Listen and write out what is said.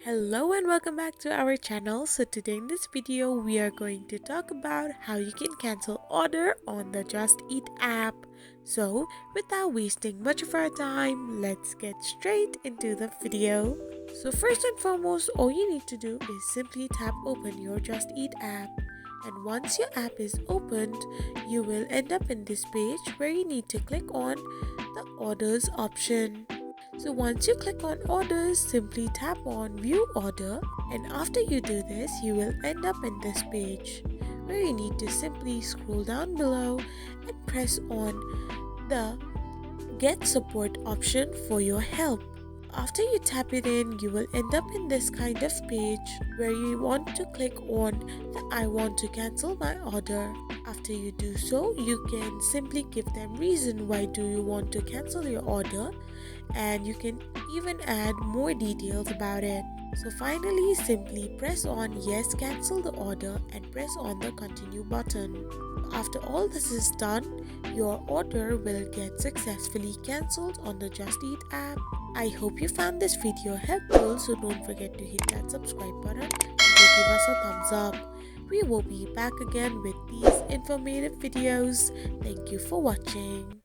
Hello and welcome back to our channel. So today in this video we are going to talk about how you can cancel order on the Just Eat app. So without wasting much of our time, let's get straight into the video. So first and foremost, all you need to do is simply tap open your Just Eat app. And once your app is opened, you will end up in this page where you need to click on the orders option. So once you click on orders, simply tap on view order, and after you do this, you will end up in this page where you need to simply scroll down below and press on the get support option for your help. After you tap it in, you will end up in this kind of page where you want to click on the I want to cancel my order. After you do so, you can simply give them reason why do you want to cancel your order, and you can even add more details about it. So finally, simply press on yes, cancel the order, and press on the continue button. After all this is done, your order will get successfully cancelled on the Just Eat app. I hope you found this video helpful, so don't forget to hit that subscribe button and give us a thumbs up. We will be back again with these informative videos. Thank you for watching.